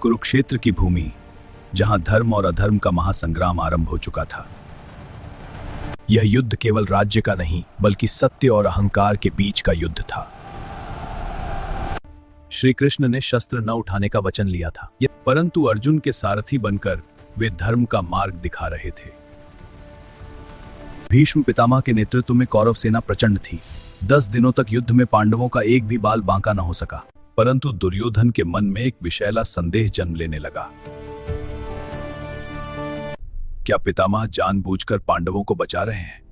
कुरुक्षेत्र की भूमि, जहां धर्म और अधर्म का महासंग्राम आरंभ हो चुका था। यह युद्ध केवल राज्य का नहीं, बल्कि सत्य और अहंकार के बीच का युद्ध था। श्री कृष्ण ने शस्त्र न उठाने का वचन लिया था, परंतु अर्जुन के सारथी बनकर वे धर्म का मार्ग दिखा रहे थे। भीष्म पितामह के नेतृत्व में कौरव सेना प्रचंड थी। 10 दिनों तक युद्ध में पांडवों का एक भी बाल बांका न हो सका, परंतु दुर्योधन के मन में एक विषैला संदेह जन्म लेने लगा। क्या पितामह जानबूझकर पांडवों को बचा रहे हैं?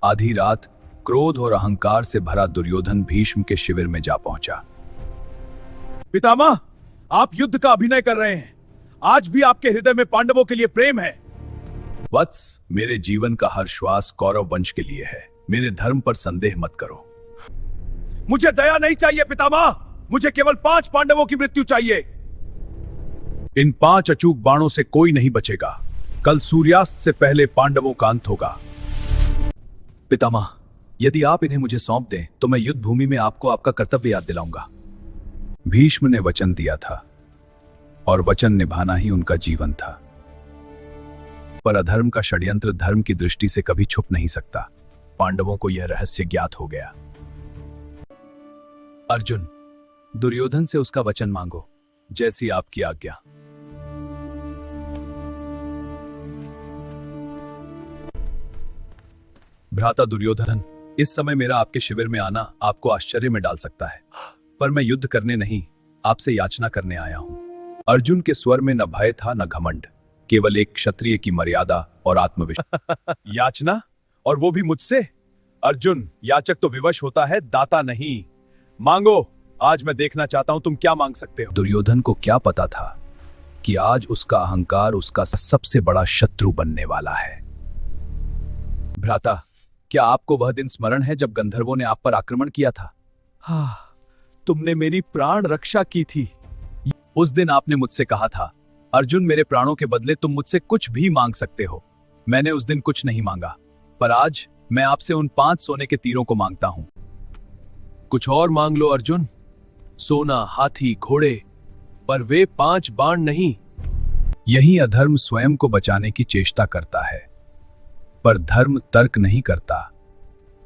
आधी रात क्रोध और अहंकार से भरा दुर्योधन भीष्म के शिविर में जा पहुंचा। पितामह, आप युद्ध का अभिनय कर रहे हैं। आज भी आपके हृदय में पांडवों के लिए प्रेम है। वत्स, मेरे जीवन का हर श्वास कौरव वंश के लिए है। मेरे धर्म पर संदेह मत करो। मुझे दया नहीं चाहिए पितामह, मुझे केवल 5 पांडवों की मृत्यु चाहिए। इन 5 अचूक बाणों से कोई नहीं बचेगा। कल सूर्यास्त से पहले पांडवों का अंत होगा। पितामह, यदि आप इन्हें मुझे सौंप दें तो मैं युद्ध भूमि में आपको आपका कर्तव्य याद दिलाऊंगा। भीष्म ने वचन दिया था और वचन निभाना ही उनका जीवन था। पर अधर्म का षड्यंत्र धर्म की दृष्टि से कभी छुप नहीं सकता। पांडवों को यह रहस्य ज्ञात हो गया। अर्जुन, दुर्योधन से उसका वचन मांगो, जैसी आपकी आज्ञा। भ्राता दुर्योधन, इस समय मेरा आपके शिविर में आना आपको आश्चर्य में डाल सकता है, पर मैं युद्ध करने नहीं, आपसे याचना करने आया हूं। अर्जुन के स्वर में न भय था न घमंड, केवल एक क्षत्रिय की मर्यादा और आत्मविश्वास। याचना, और वो भी मुझसे? अर्जुन, याचक तो विवश होता है, दाता नहीं। मांगो, आज मैं देखना चाहता हूं तुम क्या मांग सकते हो। दुर्योधन को क्या पता था कि आज उसका अहंकार उसका सबसे बड़ा शत्रु बनने वाला है। भ्राता, क्या आपको वह दिन स्मरण है जब गंधर्वों ने आप पर आक्रमण किया था? हाँ, तुमने मेरी प्राण रक्षा की थी। उस दिन आपने मुझसे कहा था, अर्जुन, मेरे प्राणों के बदले तुम मुझसे कुछ भी मांग सकते हो। मैंने उस दिन कुछ नहीं मांगा, पर आज मैं आपसे उन 5 सोने के तीरों को मांगता हूं। कुछ और मांग लो अर्जुन, सोना, हाथी, घोड़े, पर वे 5 बाण नहीं। यही अधर्म स्वयं को बचाने की चेष्टा करता है, पर धर्म तर्क नहीं करता,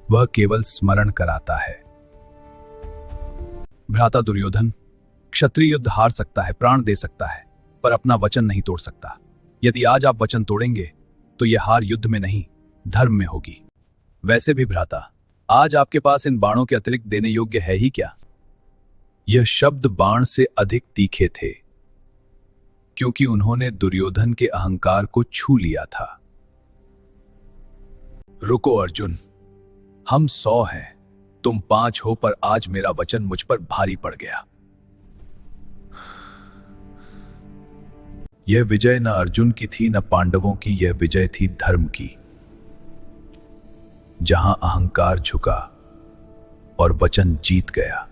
वह केवल स्मरण कराता है। भ्राता दुर्योधन, क्षत्रिय युद्ध हार सकता है, प्राण दे सकता है, पर अपना वचन नहीं तोड़ सकता। यदि आज आप वचन तोड़ेंगे तो यह हार युद्ध में नहीं, धर्म में होगी। वैसे भी भ्राता, आज आपके पास इन बाणों के अतिरिक्त देने योग्य है ही क्या? यह शब्द बाण से अधिक तीखे थे, क्योंकि उन्होंने दुर्योधन के अहंकार को छू लिया था। रुको अर्जुन, हम 100 हैं, तुम 5 हो, पर आज मेरा वचन मुझ पर भारी पड़ गया। यह विजय न अर्जुन की थी न पांडवों की, यह विजय थी धर्म की। जहां अहंकार झुका और वचन जीत गया।